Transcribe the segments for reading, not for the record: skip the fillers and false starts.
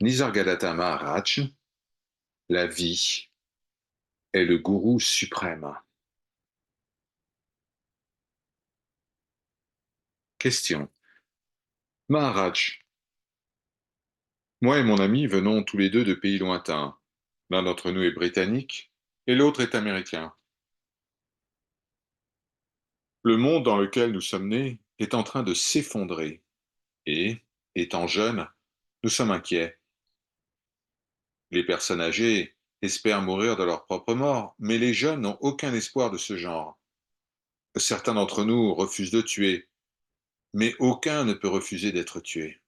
Nisargadatta Maharaj, la vie est le gourou suprême. Question. Maharaj, moi et mon ami venons tous les deux de pays lointains. L'un d'entre nous est britannique et l'autre est américain. Le monde dans lequel nous sommes nés est en train de s'effondrer et, étant jeunes, nous sommes inquiets. Les personnes âgées espèrent mourir de leur propre mort, mais les jeunes n'ont aucun espoir de ce genre. Certains d'entre nous refusent de tuer, mais aucun ne peut refuser d'être tué.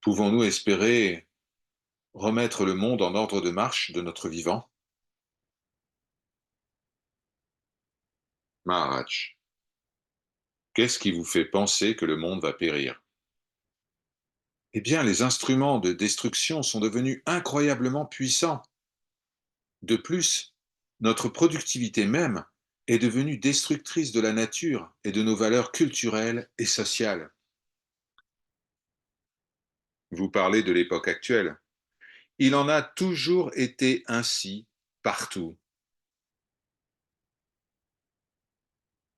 Pouvons-nous espérer remettre le monde en ordre de marche de notre vivant? Maharaj, qu'est-ce qui vous fait penser que le monde va périr? Eh bien, les instruments de destruction sont devenus incroyablement puissants. De plus, notre productivité même est devenue destructrice de la nature et de nos valeurs culturelles et sociales. Vous parlez de l'époque actuelle. Il en a toujours été ainsi partout.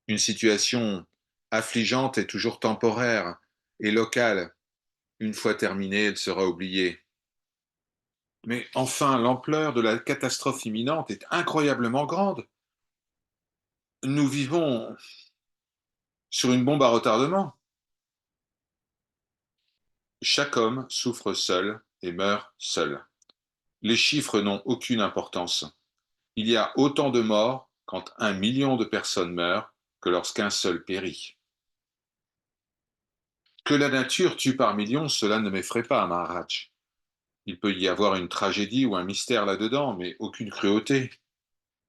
Une situation affligeante est toujours temporaire et locale. Une fois terminée, elle sera oubliée. Mais enfin, l'ampleur de la catastrophe imminente est incroyablement grande. Nous vivons sur une bombe à retardement. Chaque homme souffre seul et meurt seul. Les chiffres n'ont aucune importance. Il y a autant de morts quand 1 million de personnes meurent que lorsqu'un seul périt. Que la nature tue par millions, cela ne m'effraie pas, Maharaj. Il peut y avoir une tragédie ou un mystère là-dedans, mais aucune cruauté.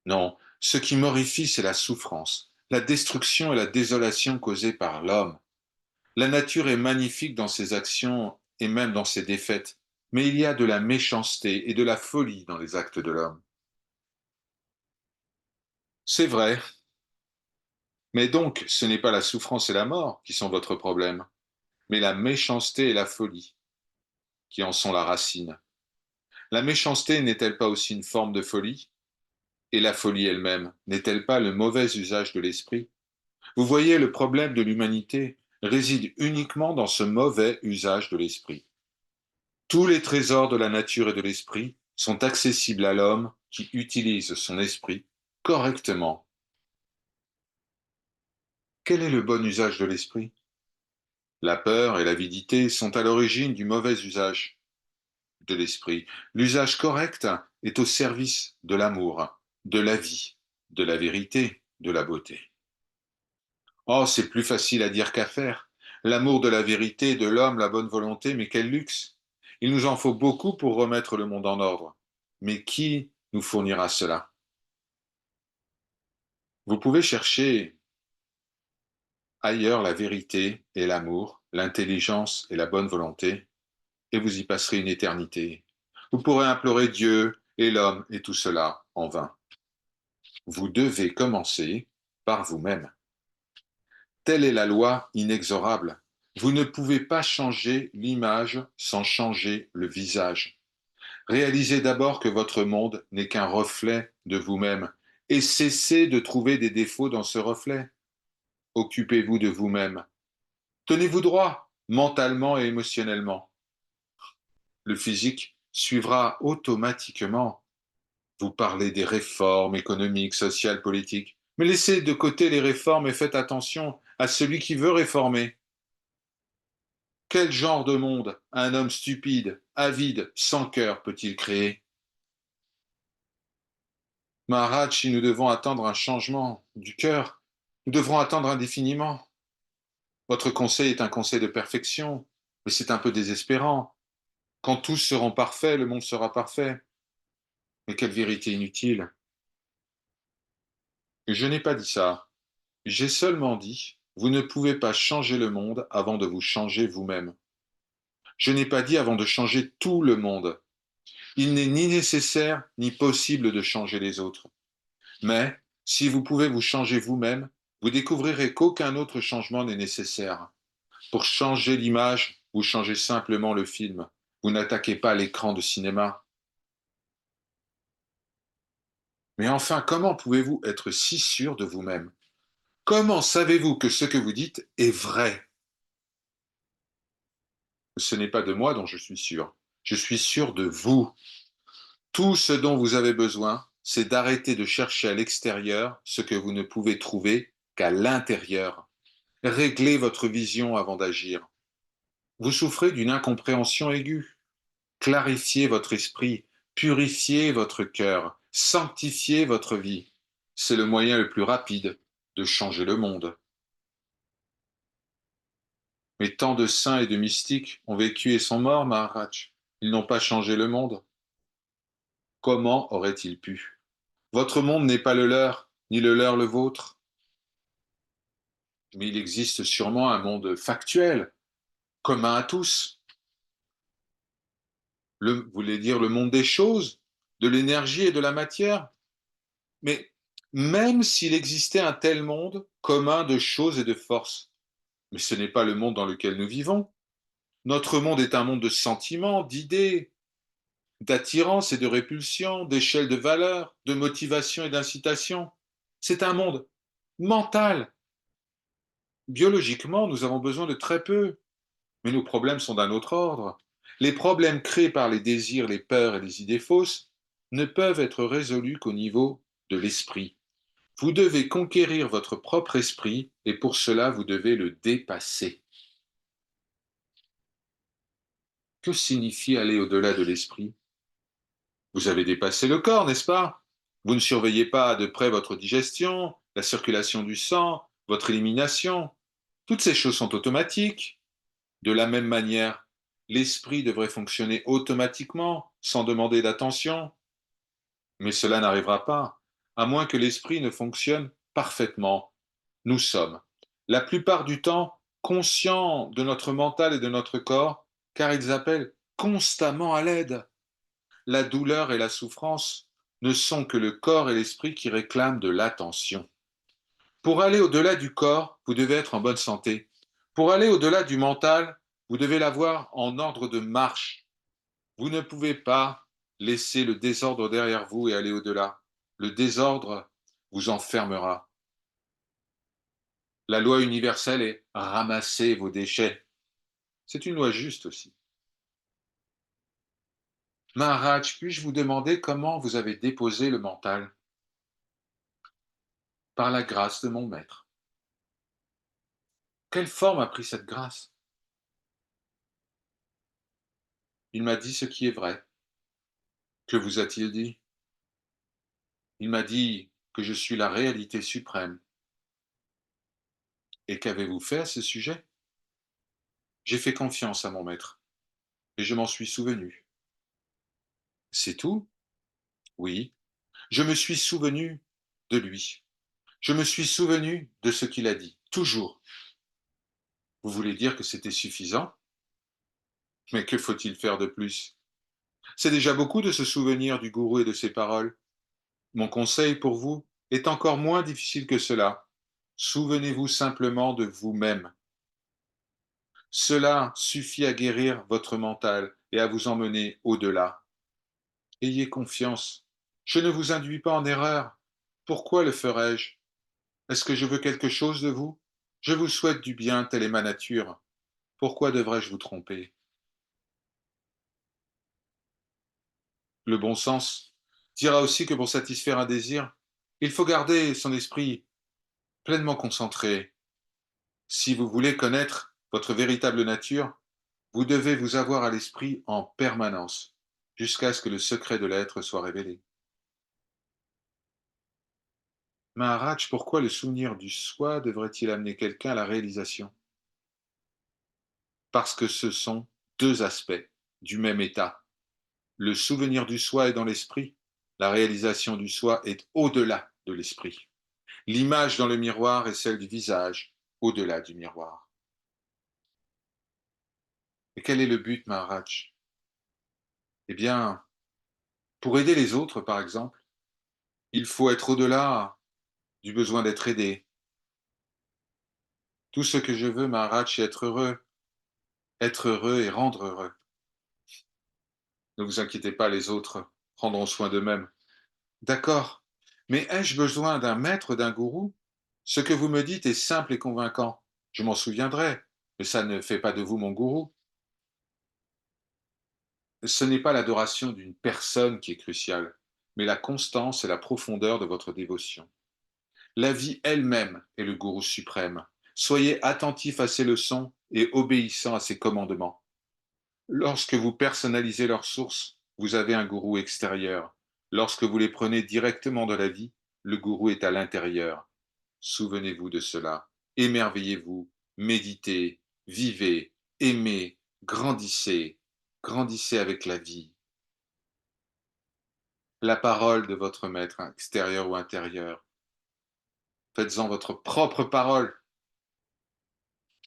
Non, ce qui m'horrifie, c'est la souffrance, la destruction et la désolation causées par l'homme. La nature est magnifique dans ses actions et même dans ses défaites, mais il y a de la méchanceté et de la folie dans les actes de l'homme. C'est vrai, mais donc ce n'est pas la souffrance et la mort qui sont votre problème, mais la méchanceté et la folie qui en sont la racine. La méchanceté n'est-elle pas aussi une forme de folie? Et la folie elle-même n'est-elle pas le mauvais usage de l'esprit? Vous voyez, le problème de l'humanité réside uniquement dans ce mauvais usage de l'esprit. Tous les trésors de la nature et de l'esprit sont accessibles à l'homme qui utilise son esprit correctement. Quel est le bon usage de l'esprit? La peur et l'avidité sont à l'origine du mauvais usage de l'esprit. L'usage correct est au service de l'amour, de la vie, de la vérité, de la beauté. Oh, c'est plus facile à dire qu'à faire. L'amour de la vérité, de l'homme, la bonne volonté, mais quel luxe! Il nous en faut beaucoup pour remettre le monde en ordre. Mais qui nous fournira cela? Vous pouvez chercher ailleurs la vérité et l'amour, l'intelligence et la bonne volonté, et vous y passerez une éternité. Vous pourrez implorer Dieu et l'homme et tout cela en vain. Vous devez commencer par vous-même. Telle est la loi inexorable. Vous ne pouvez pas changer l'image sans changer le visage. Réalisez d'abord que votre monde n'est qu'un reflet de vous-même et cessez de trouver des défauts dans ce reflet. Occupez-vous de vous-même. Tenez-vous droit, mentalement et émotionnellement. Le physique suivra automatiquement. Vous parlez des réformes économiques, sociales, politiques, mais laissez de côté les réformes et faites attention à celui qui veut réformer. Quel genre de monde un homme stupide, avide, sans cœur peut-il créer? Maharaj, si nous devons attendre un changement du cœur, nous devrons attendre indéfiniment. Votre conseil est un conseil de perfection, mais c'est un peu désespérant. Quand tous seront parfaits, le monde sera parfait. Mais quelle vérité inutile. Je n'ai pas dit ça. J'ai seulement dit, vous ne pouvez pas changer le monde avant de vous changer vous-même. Je n'ai pas dit avant de changer tout le monde. Il n'est ni nécessaire ni possible de changer les autres. Mais si vous pouvez vous changer vous-même, vous découvrirez qu'aucun autre changement n'est nécessaire. Pour changer l'image, vous changez simplement le film. Vous n'attaquez pas l'écran de cinéma. Mais enfin, comment pouvez-vous être si sûr de vous-même? Comment savez-vous que ce que vous dites est vrai? Ce n'est pas de moi dont je suis sûr. Je suis sûr de vous. Tout ce dont vous avez besoin, c'est d'arrêter de chercher à l'extérieur ce que vous ne pouvez trouver qu'à l'intérieur. Réglez votre vision avant d'agir. Vous souffrez d'une incompréhension aiguë. Clarifiez votre esprit, purifiez votre cœur, sanctifiez votre vie. C'est le moyen le plus rapide de changer le monde. Mais tant de saints et de mystiques ont vécu et sont morts, Maharaj. Ils n'ont pas changé le monde. Comment auraient-ils pu? Votre monde n'est pas le leur, ni le leur le vôtre. Mais il existe sûrement un monde factuel, commun à tous. Vous voulez dire le monde des choses, de l'énergie et de la matière? Mais même s'il existait un tel monde commun de choses et de forces, mais ce n'est pas le monde dans lequel nous vivons. Notre monde est un monde de sentiments, d'idées, d'attirance et de répulsion, d'échelle de valeur, de motivation et d'incitation. C'est un monde mental. Biologiquement, nous avons besoin de très peu, mais nos problèmes sont d'un autre ordre. Les problèmes créés par les désirs, les peurs et les idées fausses ne peuvent être résolus qu'au niveau de l'esprit. Vous devez conquérir votre propre esprit et pour cela, vous devez le dépasser. Que signifie aller au-delà de l'esprit? Vous avez dépassé le corps, n'est-ce pas? Vous ne surveillez pas de près votre digestion, la circulation du sang, votre élimination. Toutes ces choses sont automatiques. De la même manière, l'esprit devrait fonctionner automatiquement, sans demander d'attention. Mais cela n'arrivera pas, à moins que l'esprit ne fonctionne parfaitement. Nous sommes, la plupart du temps, conscients de notre mental et de notre corps, car ils appellent constamment à l'aide. La douleur et la souffrance ne sont que le corps et l'esprit qui réclament de l'attention. Pour aller au-delà du corps, vous devez être en bonne santé. Pour aller au-delà du mental, vous devez l'avoir en ordre de marche. Vous ne pouvez pas laisser le désordre derrière vous et aller au-delà. Le désordre vous enfermera. La loi universelle est ramasser vos déchets. C'est une loi juste aussi. Maharaj, puis-je vous demander comment vous avez déposé le mental? Par la grâce de mon maître. Quelle forme a pris cette grâce? Il m'a dit ce qui est vrai. Que vous a-t-il dit? Il m'a dit que je suis la réalité suprême. Et qu'avez-vous fait à ce sujet? J'ai fait confiance à mon maître et je m'en suis souvenu. C'est tout? Oui. Je me suis souvenu de lui. Je me suis souvenu de ce qu'il a dit, toujours. Vous voulez dire que c'était suffisant? Mais que faut-il faire de plus? C'est déjà beaucoup de se souvenir du gourou et de ses paroles. Mon conseil pour vous est encore moins difficile que cela. Souvenez-vous simplement de vous-même. Cela suffit à guérir votre mental et à vous emmener au-delà. Ayez confiance. Je ne vous induis pas en erreur. Pourquoi le ferais-je? Est-ce que je veux quelque chose de vous? Je vous souhaite du bien, telle est ma nature. Pourquoi devrais-je vous tromper? Le bon sens dira aussi que pour satisfaire un désir, il faut garder son esprit pleinement concentré. Si vous voulez connaître votre véritable nature, vous devez vous avoir à l'esprit en permanence, jusqu'à ce que le secret de l'être soit révélé. Maharaj, pourquoi le souvenir du soi devrait-il amener quelqu'un à la réalisation? Parce que ce sont deux aspects du même état. Le souvenir du soi est dans l'esprit, la réalisation du soi est au-delà de l'esprit. L'image dans le miroir est celle du visage, au-delà du miroir. Et quel est le but, Maharaj? Eh bien, pour aider les autres, par exemple, il faut être au-delà du besoin d'être aidé. Tout ce que je veux, Maharaj, c'est être heureux et rendre heureux. Ne vous inquiétez pas, les autres prendront soin d'eux-mêmes. D'accord. Mais ai-je besoin d'un maître, d'un gourou? Ce que vous me dites est simple et convaincant. Je m'en souviendrai, mais ça ne fait pas de vous mon gourou. Ce n'est pas l'adoration d'une personne qui est cruciale, mais la constance et la profondeur de votre dévotion. La vie elle-même est le gourou suprême. Soyez attentif à ses leçons et obéissant à ses commandements. Lorsque vous personnalisez leurs sources, vous avez un gourou extérieur. Lorsque vous les prenez directement de la vie, le gourou est à l'intérieur. Souvenez-vous de cela. Émerveillez-vous, méditez, vivez, aimez, grandissez. Grandissez avec la vie. La parole de votre maître, extérieur ou intérieur. Faites-en votre propre parole.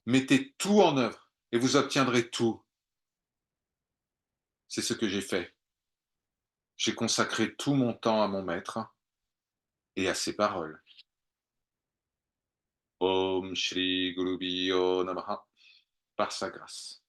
Mettez tout en œuvre et vous obtiendrez tout. C'est ce que j'ai fait. J'ai consacré tout mon temps à mon maître et à ses paroles. Om Shri Guru Bhyo Namaha, par sa grâce.